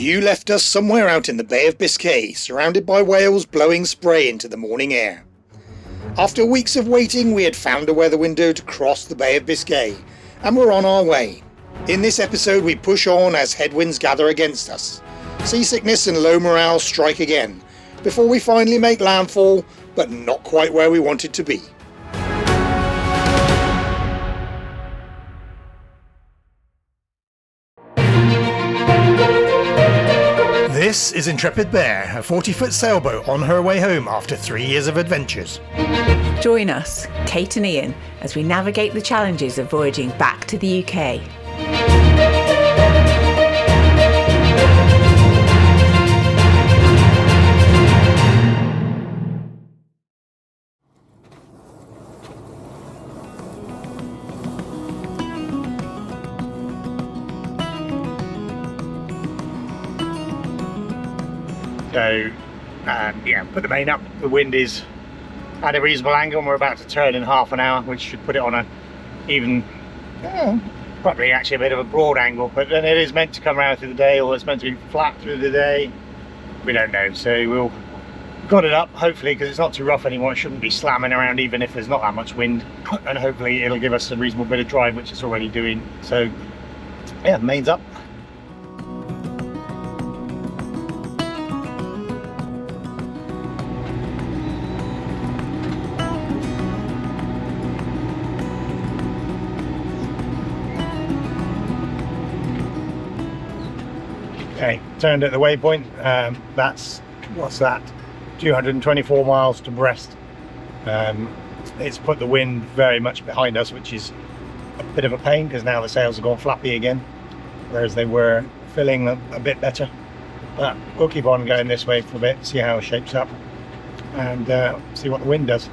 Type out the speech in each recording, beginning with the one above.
You left us somewhere out in the Bay of Biscay, surrounded by whales blowing spray into the morning air. After weeks of waiting, we had found a weather window to cross the Bay of Biscay, and we're on our way. In this episode, we push on as headwinds gather against us. Seasickness and low morale strike again, before we finally make landfall, but not quite where we wanted to be. This is Intrepid Bear, a 40-foot sailboat on her way home after 3 years of adventures. Join us, Kate and Ian, as we navigate the challenges of voyaging back to the UK. So, put the main up. The wind is at a reasonable angle and we're about to turn in half an hour, which should put it on a even, probably actually a bit of a broad angle, but then it is meant to come around through the day, or it's meant to be flat through the day. We don't know, so we'll got it up, hopefully, because it's not too rough anymore. It shouldn't be slamming around even if there's not that much wind, and hopefully it'll give us a reasonable bit of drive, which it's already doing. So, yeah, main's up. Okay, turned at the waypoint. That's, what's that, 224 miles to Brest. It's put the wind very much behind us, which is a bit of a pain because now the sails have gone flappy again, whereas they were filling a bit better. But we'll keep on going this way for a bit, see how it shapes up, and see what the wind does.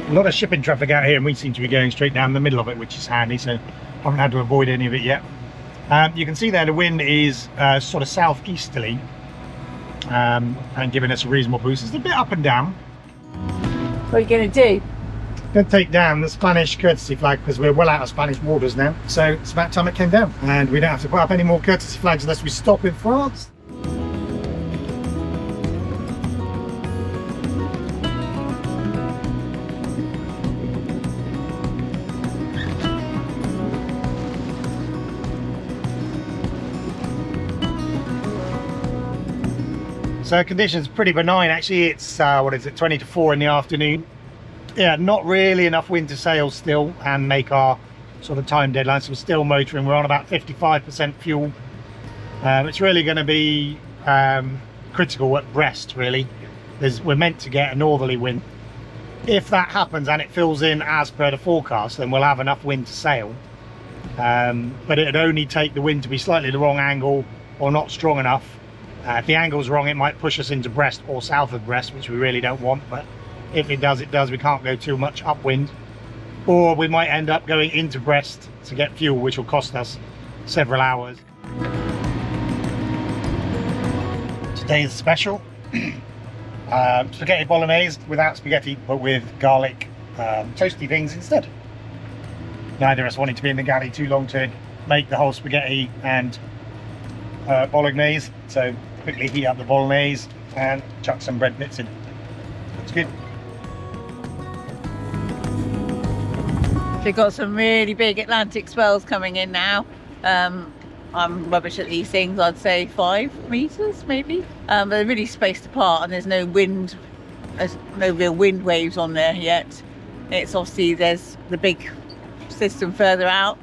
A lot of shipping traffic out here, and we seem to be going straight down the middle of it, which is handy, so haven't had to avoid any of it yet. You can see there the wind is sort of southeasterly, and giving us a reasonable boost. It's a bit up and down. What are you going to do? Going to take down the Spanish courtesy flag because we're well out of Spanish waters now. So it's about time it came down, and we don't have to put up any more courtesy flags unless we stop in France. So conditions pretty benign actually. It's what is it, 20 to 4 in the afternoon. Yeah, not really enough wind to sail still and make our sort of time deadline, so we're still motoring. We're on about 55% fuel. It's really going to be critical at Brest really. We're meant to get a northerly wind. If that happens and it fills in as per the forecast, then we'll have enough wind to sail, but it'd only take the wind to be slightly the wrong angle or not strong enough. If the angle's wrong, it might push us into Brest or south of Brest, which we really don't want, but if it does, it does. We can't go too much upwind, or we might end up going into Brest to get fuel, which will cost us several hours. Today's special, spaghetti bolognese without spaghetti, but with garlic toasty things instead. Neither of us wanted to be in the galley too long to make the whole spaghetti and bolognese, so quickly heat up the bolognese and chuck some bread bits in. That's good. We've got some really big Atlantic swells coming in now. I'm rubbish at these things. I'd say 5 meters maybe, but they're really spaced apart and there's no wind, there's no real wind waves on there yet. It's obviously, there's the big system further out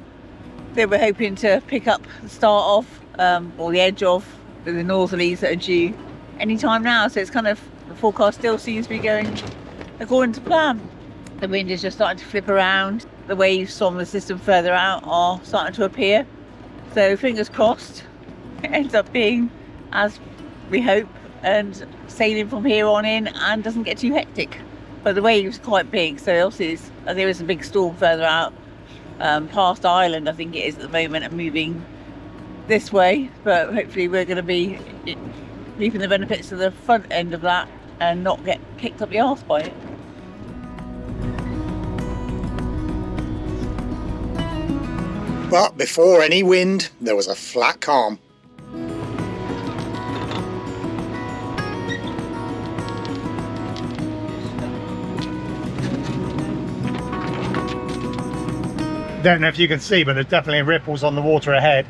that we're hoping to pick up the start of, or the edge of, the northerlies that are due any time now. So it's kind of, the forecast still seems to be going according to plan. The wind is just starting to flip around. The waves from the system further out are starting to appear. So fingers crossed it ends up being as we hope and sailing from here on in and doesn't get too hectic. But the waves are quite big, so obviously there is a big storm further out, past Ireland I think it is at the moment, and moving this way, but hopefully we're going to be reaping the benefits of the front end of that and not get kicked up the arse by it. But before any wind, there was a flat calm. Don't know if you can see, but there's definitely ripples on the water ahead.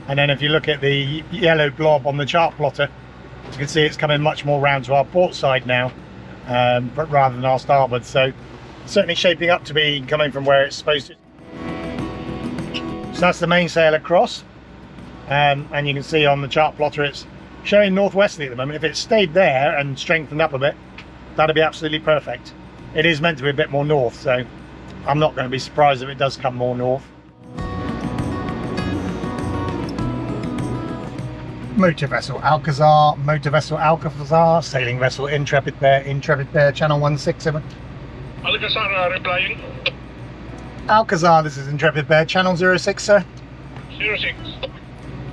And then if you look at the yellow blob on the chart plotter, you can see it's coming much more round to our port side now, but rather than our starboard. So certainly shaping up to be coming from where it's supposed to. So that's the mainsail across, and you can see on the chart plotter it's showing northwesterly at the moment. If it stayed there and strengthened up a bit, that'd be absolutely perfect. It is meant to be a bit more north, so I'm not going to be surprised if it does come more north. Motor vessel Alcazar, motor vessel Alcazar, sailing vessel Intrepid Bear, channel 16. Alcazar replying. Alcazar, this is Intrepid Bear, channel 06, sir. 06.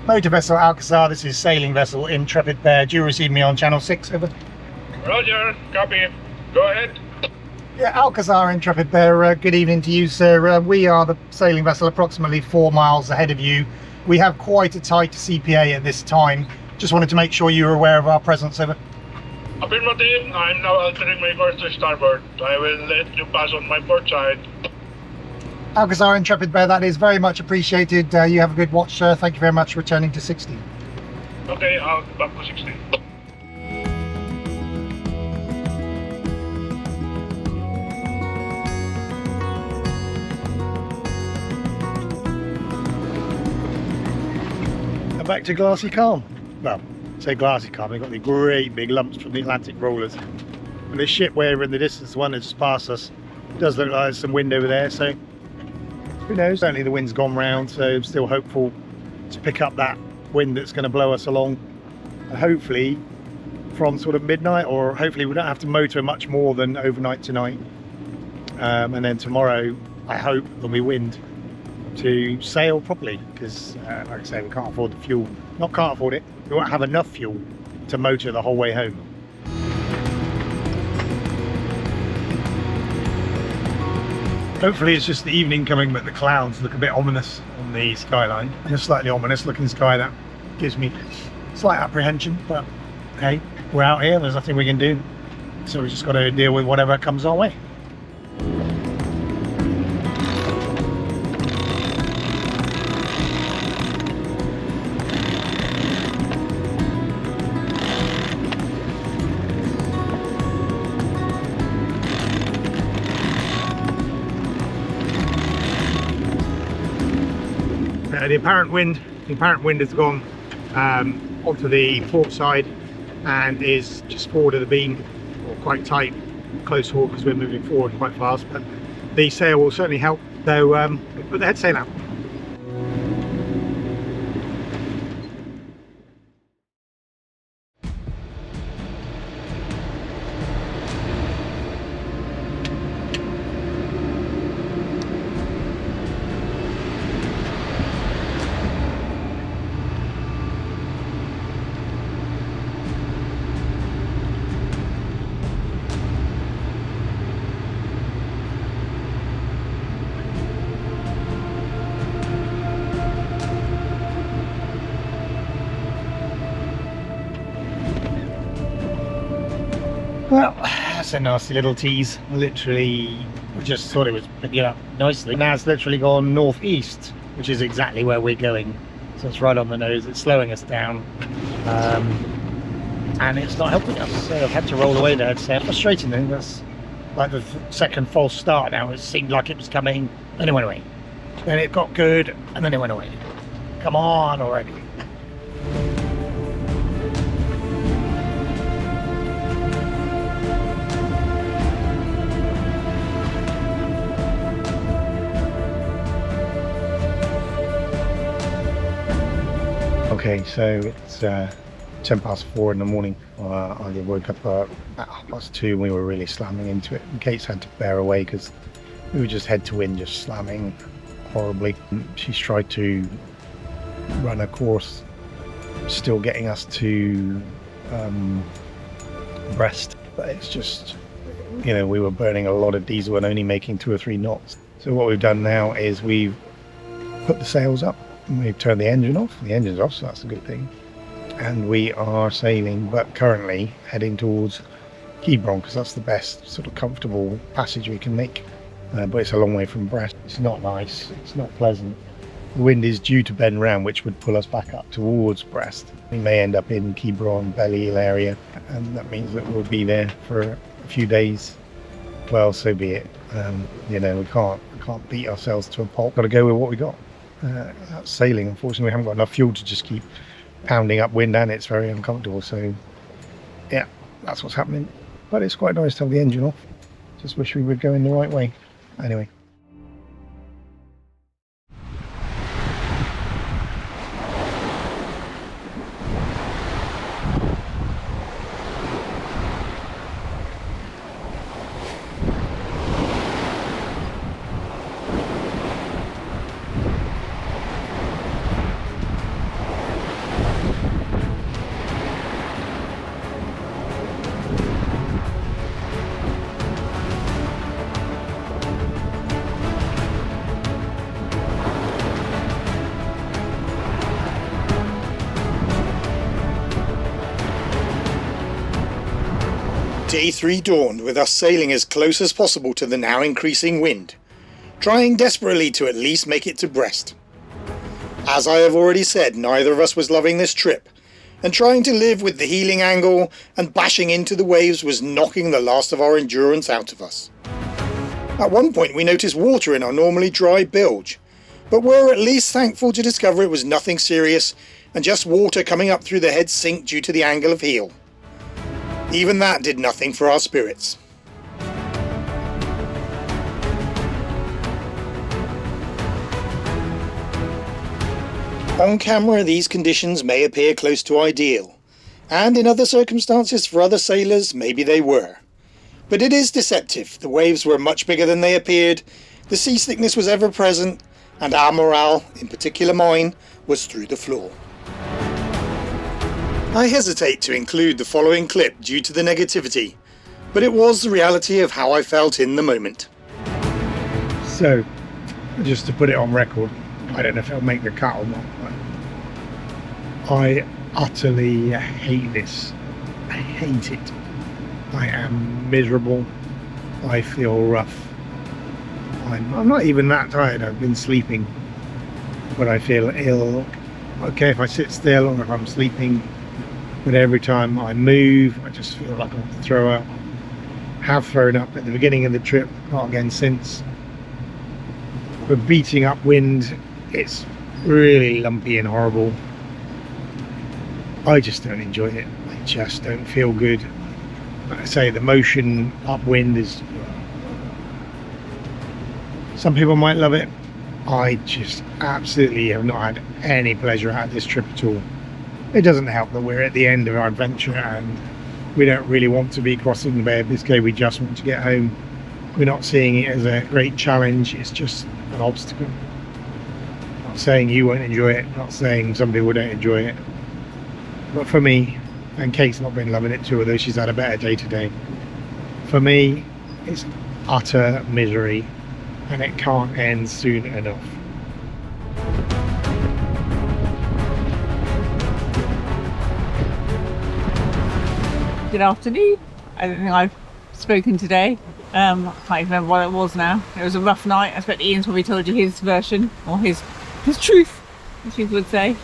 Motor vessel Alcazar, this is sailing vessel Intrepid Bear. Do you receive me on channel 6, over? Roger, copy. Go ahead. Yeah, Alcazar Intrepid Bear, good evening to you, sir. We are the sailing vessel approximately 4 miles ahead of you. We have quite a tight CPA at this time. Just wanted to make sure you were aware of our presence, over. Affirmative. I'm now altering my course to starboard. I will let you pass on my port side. Alcazar Intrepid Bear, that is very much appreciated. You have a good watch, sir. Thank you very much for returning to 60. Okay, I'll back to 60. Back to glassy calm. Well, say glassy calm, we've got the great big lumps from the Atlantic rollers. And this ship way over in the distance, the one that just passed us, does look like there's some wind over there, so who knows. Certainly the wind's gone round, so I'm still hopeful to pick up that wind that's going to blow us along, hopefully from sort of midnight, or hopefully we don't have to motor much more than overnight tonight. And then tomorrow I hope there'll be wind to sail properly, because like I say, we can't afford the fuel. Not can't afford it, we won't have enough fuel to motor the whole way home. Hopefully it's just the evening coming, but the clouds look a bit ominous on the skyline, and a slightly ominous looking sky that gives me slight apprehension. But hey, we're out here, there's nothing we can do, so we just got to deal with whatever comes our way. The apparent wind has gone onto the port side and is just forward of the beam, or quite tight, close haul, because we're moving forward quite fast. But the sail will certainly help, though. Put the head sail out. Well, that's a nasty little tease. Literally, we just thought it was picking up nicely. Now it's literally gone northeast, which is exactly where we're going. So it's right on the nose, it's slowing us down. And it's not helping us. So I've had to roll away there. It's frustrating though. That's like the second false start now. It seemed like it was coming, then it went away. Then it got good, and then it went away. Come on already. Okay, so it's 4:10 in the morning. I woke up at 2:30 and we were really slamming into it. Kate's had to bear away because we were just head to wind, just slamming horribly. She's tried to run a course, still getting us to Brest, but it's just, you know, we were burning a lot of diesel and only making 2 or 3 knots. So what we've done now is we've put put the sails up and we've turned the engine off. The engine's off, so that's a good thing. And we are sailing, but currently heading towards Quiberon, because that's the best sort of comfortable passage we can make. But it's a long way from Brest. It's not nice, it's not pleasant. The wind is due to bend round, which would pull us back up towards Brest. We may end up in Quiberon, Belle-Île area, and that means that we'll be there for a few days. Well, so be it. We can't beat ourselves to a pulp. Got to go with what we got. That's sailing. Unfortunately, we haven't got enough fuel to just keep pounding up wind, and it's very uncomfortable. So, yeah, that's what's happening. But it's quite nice to have the engine off. Just wish we would go in the right way. Anyway. Day 3 dawned with us sailing as close as possible to the now increasing wind, trying desperately to at least make it to Brest. As I have already said, neither of us was loving this trip, and trying to live with the heeling angle and bashing into the waves was knocking the last of our endurance out of us. At one point we noticed water in our normally dry bilge, but were at least thankful to discover it was nothing serious and just water coming up through the head sink due to the angle of heel. Even that did nothing for our spirits. On camera, these conditions may appear close to ideal, and in other circumstances for other sailors, maybe they were. But it is deceptive. The waves were much bigger than they appeared, the seasickness was ever present, and our morale, in particular mine, was through the floor. I hesitate to include the following clip due to the negativity, but it was the reality of how I felt in the moment. So, just to put it on record, I don't know if it'll make the cut or not, but I utterly hate this. I hate it. I am miserable. I feel rough. I'm not even that tired. I've been sleeping, but I feel ill. Okay, if I sit still or if I'm sleeping, but every time I move, I just feel like I want to throw up. Have thrown up at the beginning of the trip, not again since. But beating up wind, it's really lumpy and horrible. I just don't enjoy it. I just don't feel good. Like I say, the motion upwind is... Some people might love it. I just absolutely have not had any pleasure out of this trip at all. It doesn't help that we're at the end of our adventure and we don't really want to be crossing the Bay of Biscay. We just want to get home. We're not seeing it as a great challenge. It's just an obstacle. Not saying you won't enjoy it. Not saying some people don't enjoy it. But for me, and Kate's not been loving it too, although she's had a better day today. For me, it's utter misery and it can't end soon enough. Good afternoon. I don't think I've spoken today. I can't even remember what it was now. It was a rough night. I expect Ian's probably told you his version, or his truth, as people would say.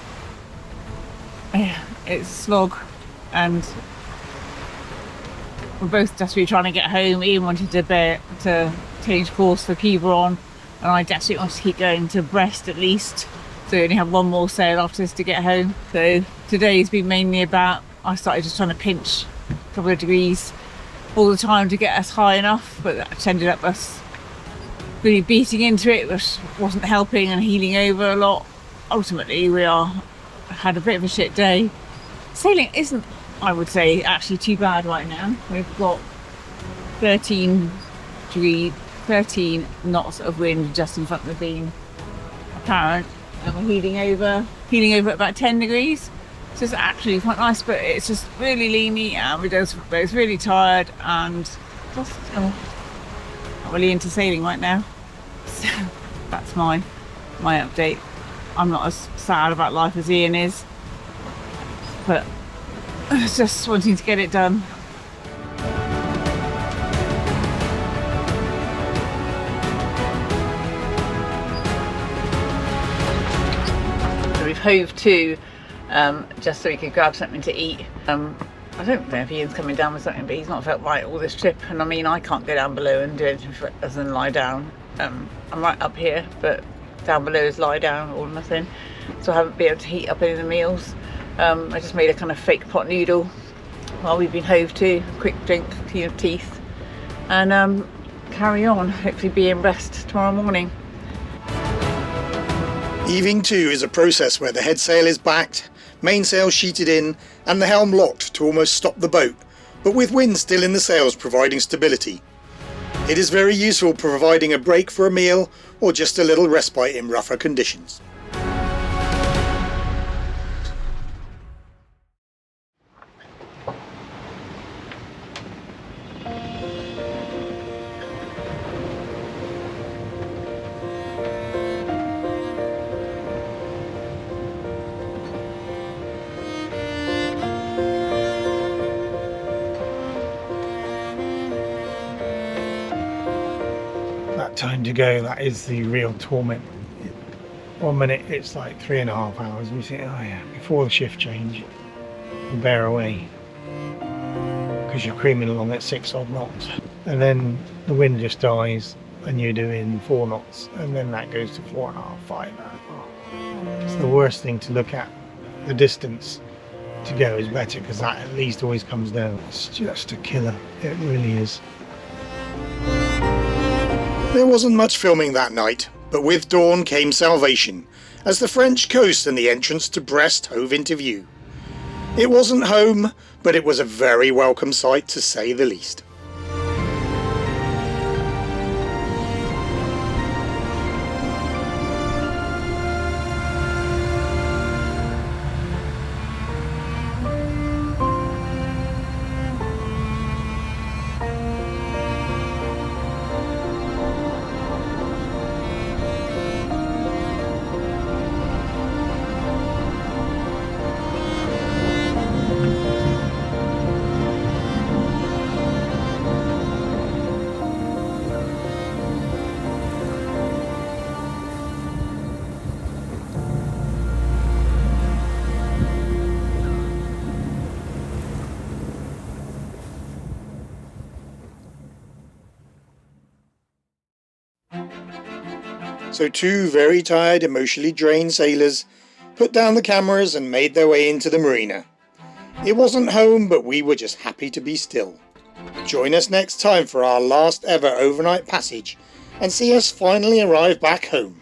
Yeah, it's a slog, and we're both desperately trying to get home. Ian wanted to change course for Quiberon, and I desperately wanted to keep going to Brest at least. So we only have one more sail after this to get home. So today's been mainly about, I started just trying to pinch a couple of degrees all the time to get us high enough, but that ended up us really beating into it, which wasn't helping, and heeling over a lot. Ultimately, we had a bit of a shit day. Sailing isn't, I would say, actually too bad right now. We've got 13 knots of wind just in front of the beam apparent, and we're heeling over at about 10 degrees. So it's actually quite nice, but it's just really leany and we're both really tired and just not really into sailing right now. So that's my update. I'm not as sad about life as Ian is, but just wanting to get it done. We've hove to just so we could grab something to eat. I don't know if Ian's coming down with something, but he's not felt right all this trip. And I mean, I can't go down below and do anything other than lie down. I'm right up here, but down below is lie down or nothing. So I haven't been able to heat up any of the meals. I just made a kind of fake pot noodle while we've been hove to. Quick drink, clean up teeth, and carry on. Hopefully be in Brest tomorrow morning. Heaving to is a process where the head sail is backed, mainsail sheeted in, and the helm locked to almost stop the boat, but with wind still in the sails providing stability. It is very useful providing a break for a meal or just a little respite in rougher conditions. Time to go, that is the real torment. 1 minute it's like 3.5 hours, we think, oh yeah, before the shift change we'll bear away, because you're creaming along at 6 odd knots, and then the wind just dies and you're doing 4 knots, and then that goes to 4.5, 5 hours. It's the worst thing to look at. The distance to go is better, because that at least always comes down. It's just a killer, it really is. There wasn't much filming that night, but with dawn came salvation, as the French coast and the entrance to Brest hove into view. It wasn't home, but it was a very welcome sight to say the least. So 2 very tired, emotionally drained sailors put down the cameras and made their way into the marina. It wasn't home, but we were just happy to be still. Join us next time for our last ever overnight passage and see us finally arrive back home.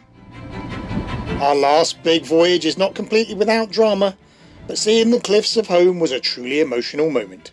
Our last big voyage is not completely without drama, but seeing the cliffs of home was a truly emotional moment.